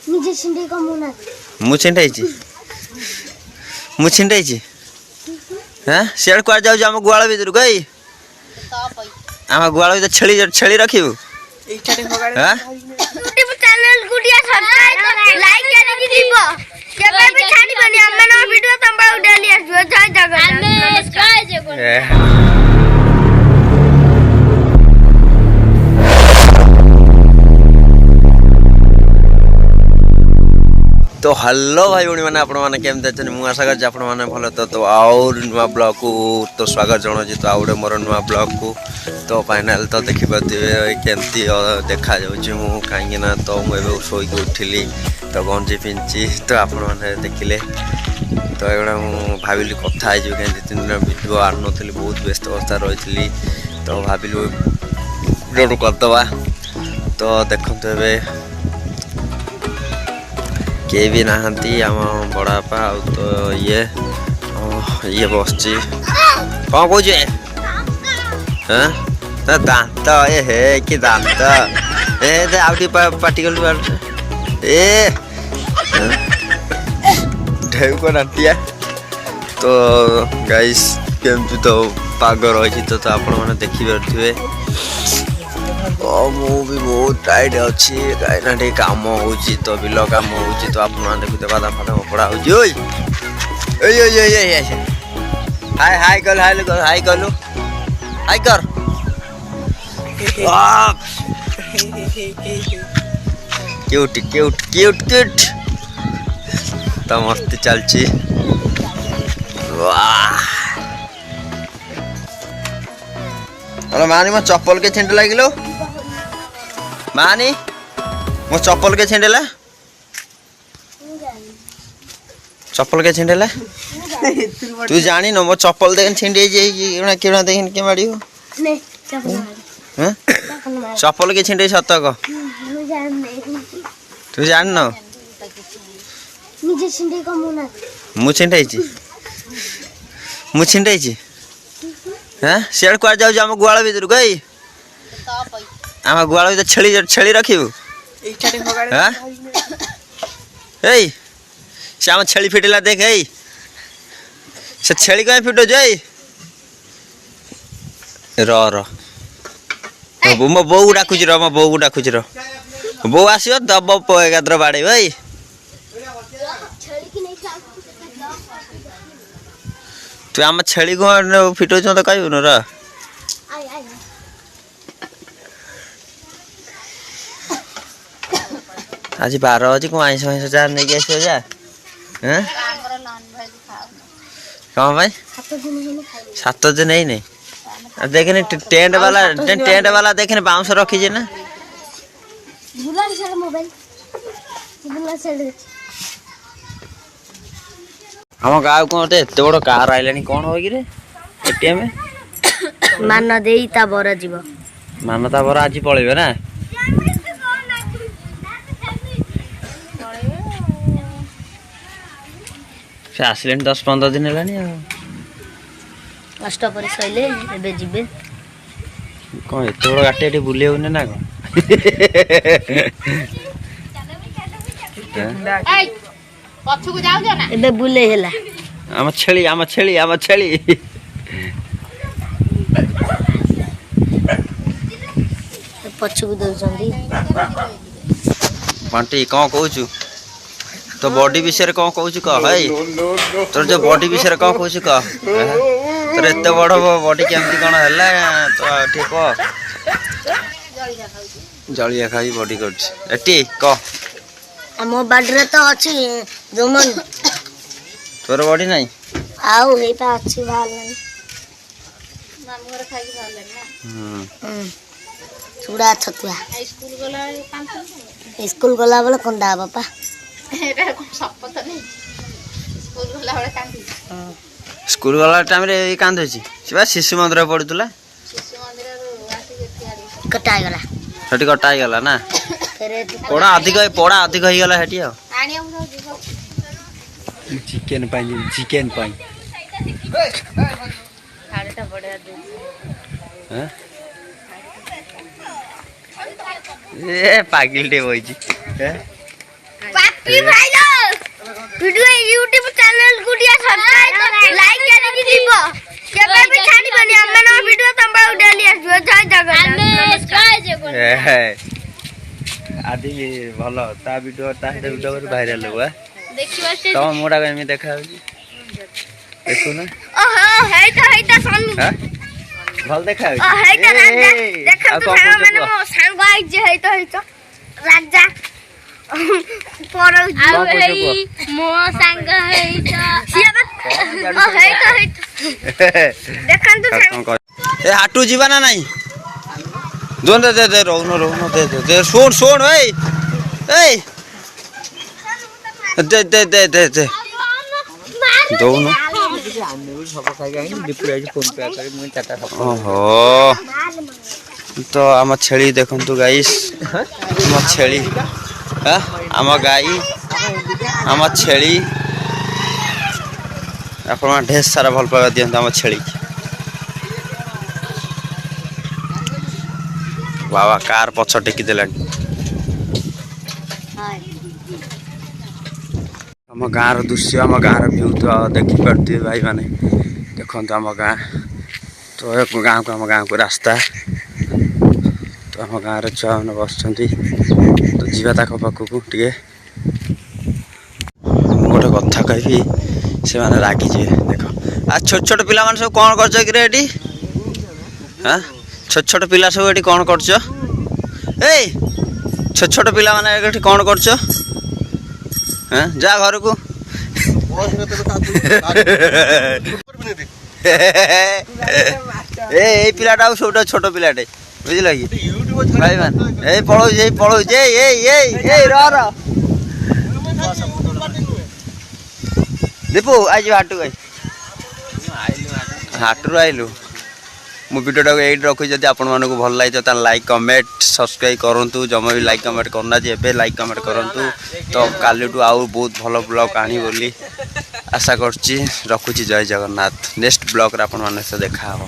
मुझे छिंडे का मुना मु छिंडाई हाँ सियाड़ कुआ जाऊ आम गुआल भीतर गई आम गुआल भीतर छेली छेली रखिबू हाँ चैनल गुडिया सब्सक्राइब लाइक करके दीबो केबे भी छाडी बनी हमन वीडियो तंबा डेली आसबो जय जगन्नाथ नमस्कार। तो हेलो भाई भाई मैंने आपण मैंने केमती अच्छे मुझे आशा कर आपण मैंने भल तो आउर नुआ ब्लॉग को तो स्वागत जनाऊँ तो आउे मोर नुआ ब्लॉग को तो फाइनाल तो देखिपे केमती देखा जाऊँ कहीं तो मुझे शोक उठिली तो गंजी पिंची तो आपण मैंने देखिले तो एगुड़ा मुझे भाविली कथा हो कहीं 2-3 दिन भिडियो आन नी बहुत व्यस्त अवस्था रही तो भाविलु भिडियो करदे तो देखते ए के भी नहांती आम बड़ापा तो ये बस कौन कौच हाँ दांत ए हे कि दांत ए आउटी पार्टिकल ए ढेउ को नाटिया तो गाइस केमती तो पाग रही तो आपण मैंने देखिपे मु भी बहुत टाइट अच्छी कहीं कम हो तो बिल कम हो तो आप देखते बादाम फादाम पड़ा हो हाय हाय कल हाय कल हाय कलु हाय कर क्यूट क्यूट क्यूट क्यूट तो मस्ती चलची वाह अरे मानी मो चप्पल के छिंट लगिलो मानी मो चप्पल के छिंडेला चप्पल के छिंडेला तू जानी न मो चप्पल देख छिंडे जे केना देख के माड़ी हो नहीं चप्पल हैं चप्पल के छिंडे सत को तू जान न मुझे छिंडे का मुना मु छिंडाई हाँ सियाड़ कुआ जाऊ आम गुआल भीतर गई आम गुआल भीतर छेली छेली रखिबू हाँ से आम छेली फिटिला देख से छेली कहीं फिटो जाई मो बो डाकुच मो बो डाकुच बो आसो दब एकाद्र बाड़े भाई तू आम छेली को फिटो तो कहू न र आज 12 अच्छी कौन आईस फैस जा नहीं आस जा कौन भाई 7 दिन ही नहीं देखने टेंट वाला देखने बाउंस रखी ना हम गाँव कौन एत बड़ कार आइलानी कौन हो कि एटीएम मान देई ता बर जीव मानता बर आज पळेबे ना से आसले 10-15 दिन है कष्ट पर सैले एबे जीबे कौन एत बड़ गाटी एटी बुले होने ना कौन पछु को जाउ ना एबे बुले हेला आम छेली पछु को दउचंदी बंटी कौन कहू तो बॉडी विषय कौन कहू कह भाई तोर जो बॉडी विषय कौन कहू कह तोर एत बड़ बॉडी केमती कौन है तो ठीक जलिया खाई बॉडी कर हम बाडरे तो अछि जोमन तोर बॉडी नहीं आउ हेता अछि भाल नहीं मामू घर खाई भाल ना चूड़ा छतुआ स्कूल गला बेले कंदा बापा एटा कोन सपत नहीं स्कूल गला बेले कांदी स्कूल गला टाइम रे कांद छी सिबा शिशु मंदिर पडुतला शिशु मंदिर रो आसी कटाई गला छटी कटाई गला ना पड़ा अधिक हो गला हेटी आ आनी हम चिकन पाई खाड़ेटा बढ़िया दे हैं ए पागिल टे होई छी हैं वीडियो YouTube चैनल को दिया सब्सक्राइब लाइक करके दीबो केबे भी छाड़ीबनी हमन वीडियो तंबा डेली आसबो जय जगन्नाथ जय जगन्नाथ आदि भलो ता वीडियो कर वायरल हुआ देखिबा से तो मोडा में देखा देखो ना ओहो हेता सन हां भल देखा हेता राजा देखन तो सारा माने मो सांग आई जे हेता राजा पर आ हेई मो सांग हेता सिया हेता देखन तो सांग ए हाटू जीवा ना नहीं दोन दे रोनो दे सुन ए दे दोनो ओहो तो आम छेली देखंतु गाइस आम छेली आम गाई आम छेली आपण ढेर सारा भल पावा दियंत आम छेली बाबा कार पछ टेकी देलानी आम गाँव दृश्य आम गाँव व्यू तो देखी पारे भाई माने देखो आम गाँ तो गाँव को आम गाँव को रास्ता तो आम गाँव छुआ मैंने बस तो जीवा ताक पाखक टे गोटे कथा कहि से मैंने रागिजे देख आ छोट छोट पिला सब कौन कर हाँ छोट छोट पिला सब ये कौन कर छोट छोट पिला माने कौन कर जा घर को ए पिलाटा सब छोट पिलाटे बुझल कि भाई मान ए पड़ो दीपू आज हाटू हाटू आइलु मो वीडियो ये रखी जब आपण मानक भल लगे तो लाइक कमेंट सब्सक्राइब करूँ जमा भी लाइक कमेंट करना जे लाइक कमेंट करूँ तो काली आउ बहुत भल ब्लॉग आनी बोली आशा करुच्ची रखुची जय जगन्नाथ नेक्स्ट ब्लॉग आपण मान देखा हो।